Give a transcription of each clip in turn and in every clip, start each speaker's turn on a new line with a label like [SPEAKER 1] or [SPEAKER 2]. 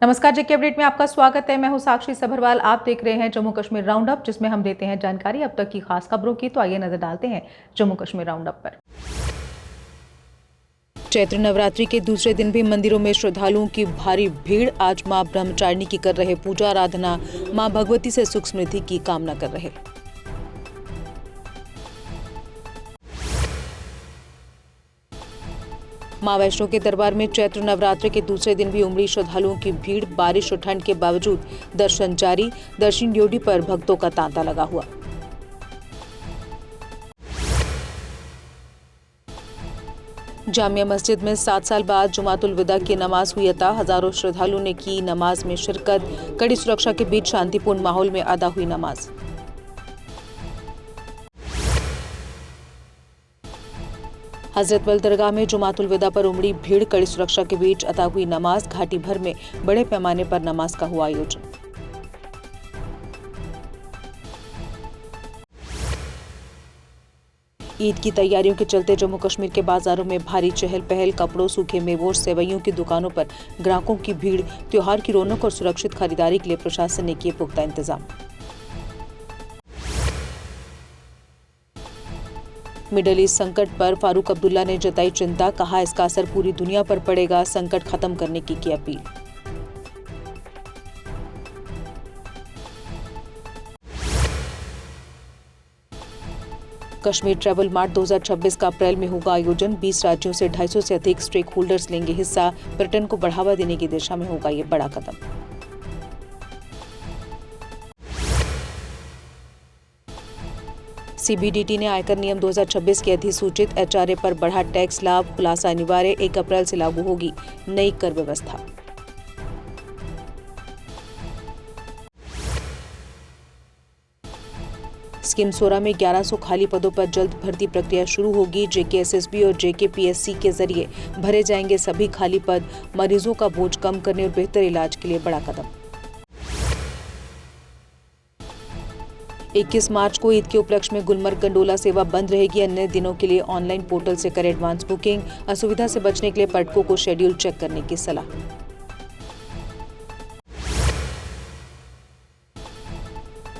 [SPEAKER 1] नमस्कार, जेके अपडेट में आपका स्वागत है। मैं हूं साक्षी सभरवाल। आप देख रहे हैं जम्मू कश्मीर राउंड अप, जिसमें हम देते हैं जानकारी अब तक की खास खबरों की। तो आइए नजर डालते हैं जम्मू कश्मीर राउंड अप पर। चैत्र नवरात्रि के दूसरे दिन भी मंदिरों में श्रद्धालुओं की भारी भीड़। आज मां ब्रह्मचारिणी की कर रहे पूजा आराधना, मां भगवती से सुख समृद्धि की कामना कर रहे। मां वैष्णो के दरबार में चैत्र नवरात्रि के दूसरे दिन भी उमड़ी श्रद्धालुओं की भीड़। बारिश और ठंड के बावजूद दर्शन जारी। दर्शन ड्यूटी पर भक्तों का तांता लगा हुआ। जामिया मस्जिद में 7 साल बाद जुमातुल विदा की नमाज हुई अता। हजारों श्रद्धालुओं ने की नमाज में शिरकत। कड़ी सुरक्षा के बीच शांतिपूर्ण माहौल में अदा हुई नमाज। हजरत बल दरगाह में जुमातुल विदा पर उमड़ी भीड़। कड़ी सुरक्षा के बीच अदा हुई नमाज। घाटी भर में बड़े पैमाने पर नमाज का हुआ आयोजन। ईद की तैयारियों के चलते जम्मू कश्मीर के बाजारों में भारी चहल पहल। कपड़ों, सूखे मेवों और सेवइयों की दुकानों पर ग्राहकों की भीड़। त्योहार की रौनक और सुरक्षित खरीदारी के लिए प्रशासन ने किए पुख्ता इंतजाम। मिडल ईस्ट संकट पर फारूक अब्दुल्ला ने जताई चिंता। कहा, इसका असर पूरी दुनिया पर पड़ेगा। संकट खत्म करने की अपील। कश्मीर ट्रैवल मार्ट 2026 का अप्रैल में होगा आयोजन। 20 राज्यों से 250 से अधिक स्टेक होल्डर्स लेंगे हिस्सा। पर्यटन को बढ़ावा देने की दिशा में होगा ये बड़ा कदम। सीबीडीटी ने आयकर नियम 2026 की अधिसूचित। एचआरए पर बढ़ा टैक्स लाभ। खुलासा अनिवार्य। 1 अप्रैल से लागू होगी नई कर व्यवस्था। स्कीम सोरा में 1100 खाली पदों पर जल्द भर्ती प्रक्रिया शुरू होगी। जेकेएसएसबी और जेकेपीएससी के जरिए भरे जाएंगे सभी खाली पद। मरीजों का बोझ कम करने और बेहतर इलाज के लिए बड़ा कदम। 21 मार्च को ईद के उपलक्ष्य में गुलमर्ग गंडोला सेवा बंद रहेगी। अन्य दिनों के लिए ऑनलाइन पोर्टल से करें एडवांस बुकिंग। असुविधा से बचने के लिए पर्यटकों को शेड्यूल चेक करने की सलाह।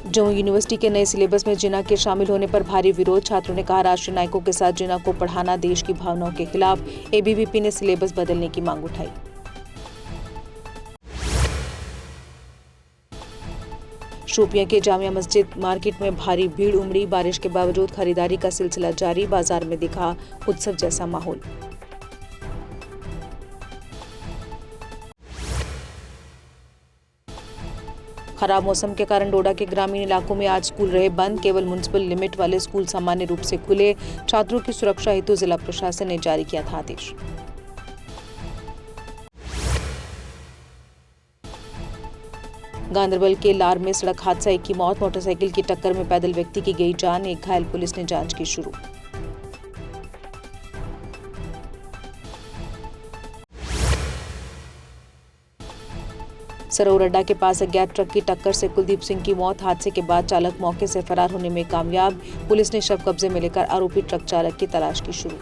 [SPEAKER 1] जम्मू यूनिवर्सिटी के नए सिलेबस में जिना के शामिल होने पर भारी विरोध। छात्रों ने कहा, राष्ट्रीय नायकों के साथ जिना को पढ़ाना देश की भावनाओं के खिलाफ। एबीवीपी ने सिलेबस बदलने की मांग उठाई। शोपियां के जामिया मस्जिद मार्केट में भारी भीड़ उमड़ी। बारिश के बावजूद खरीदारी का सिलसिला जारी। बाजार में दिखा उत्सव जैसा माहौल। खराब मौसम के कारण डोडा के ग्रामीण इलाकों में आज स्कूल रहे बंद। केवल म्युनिसिपल लिमिट वाले स्कूल सामान्य रूप से खुले। छात्रों की सुरक्षा हेतु जिला प्रशासन ने जारी किया था आदेश। गांदरबल के लार में सड़क हादसा, 1 की मौत। मोटरसाइकिल की टक्कर में पैदल व्यक्ति की गई जान। 1 घायल। पुलिस ने जांच की शुरू। सरोवर अड्डा के पास अज्ञात ट्रक की टक्कर से कुलदीप सिंह की मौत। हादसे के बाद चालक मौके से फरार होने में कामयाब। पुलिस ने शव कब्जे में लेकर आरोपी ट्रक चालक की तलाश की शुरू।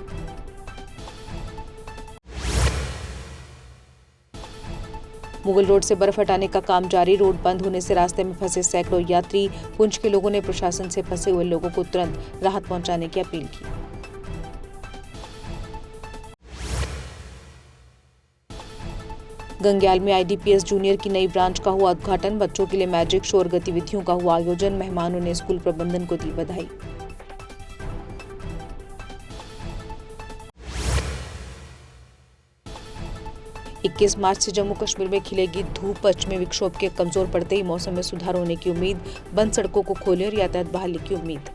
[SPEAKER 1] मुगल रोड से बर्फ हटाने का काम जारी। रोड बंद होने से रास्ते में फंसे सैकड़ों यात्री। पुंछ के लोगों ने प्रशासन से फंसे हुए लोगों को तुरंत राहत पहुंचाने की अपील की। गंग्याल में आईडीपीएस जूनियर की नई ब्रांच का हुआ उद्घाटन। बच्चों के लिए मैजिक शो और गतिविधियों का हुआ आयोजन। मेहमानों ने स्कूल प्रबंधन को दी बधाई। इक्कीस मार्च से जम्मू कश्मीर में खिलेगी धूप। पश्चिमी विक्षोभ के कमजोर पड़ते ही मौसम में सुधार होने की उम्मीद। बंद सड़कों को खोले और यातायात बहाली की उम्मीद।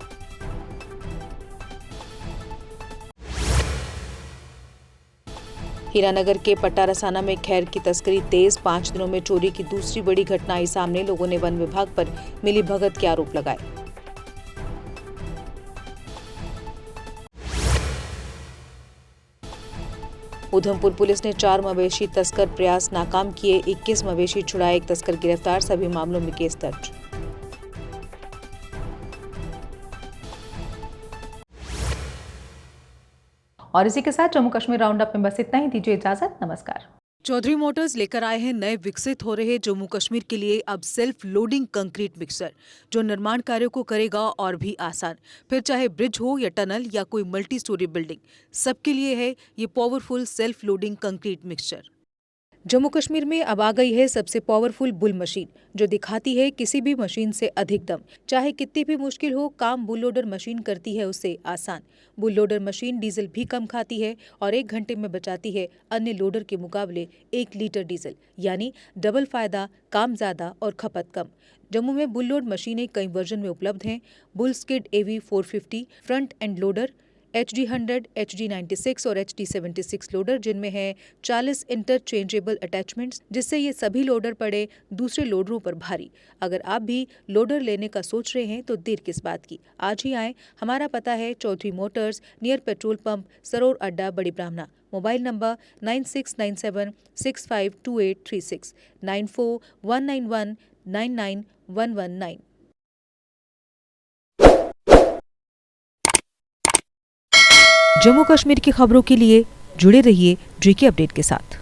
[SPEAKER 1] हीरानगर के पट्टा रसाना में खैर की तस्करी तेज। 5 दिनों में चोरी की दूसरी बड़ी घटना आई सामने। लोगों ने वन विभाग पर मिलीभगत के आरोप लगाए। उधमपुर पुलिस ने 4 मवेशी तस्कर प्रयास नाकाम किए। 21 मवेशी छुड़ाए। 1 तस्कर गिरफ्तार। सभी मामलों में केस दर्ज। और इसी के साथ जम्मू कश्मीर राउंड अप में बस इतना ही। दीजिए इजाजत। नमस्कार। चौधरी मोटर्स लेकर आए हैं नए विकसित हो रहे जम्मू कश्मीर के लिए अब सेल्फ लोडिंग कंक्रीट मिक्सर, जो निर्माण कार्यों को करेगा और भी आसान। फिर चाहे ब्रिज हो या टनल या कोई मल्टी स्टोरी बिल्डिंग, सबके लिए है ये powerful self loading concrete mixture. Jammu Kashmir में अब आ गई है सबसे पावरफुल बुल मशीन, जो दिखाती है किसी भी मशीन से अधिक दम। चाहे कितनी भी मुश्किल हो, काम बुल लोडर मशीन करती है उसे आसान। बुल लोडर मशीन डीजल भी कम खाती है और 1 घंटे में बचाती है अन्य लोडर के मुकाबले 1 लीटर डीजल, यानी डबल फायदा, काम ज्यादा और खपत कम। जम्मू में बुल लोड मशीनें कई वर्जन में उपलब्ध हैं। Bull skid AV 450 front end loader, HD100, HD96 और HD76 लोडर, जिनमें है 40 इंटरचेंजेबल अटैचमेंट्स, जिससे ये सभी लोडर पड़े दूसरे लोडरों पर भारी। अगर आप भी लोडर लेने का सोच रहे हैं तो देर किस बात की, आज ही आएं। हमारा पता है Chaudhary Motors, near petrol pump, Saror Adda, Bari ब्राह्मणा। Mobile number 9697652836, 9419199119। जम्मू कश्मीर की खबरों के लिए जुड़े रहिए JK अपडेट के साथ।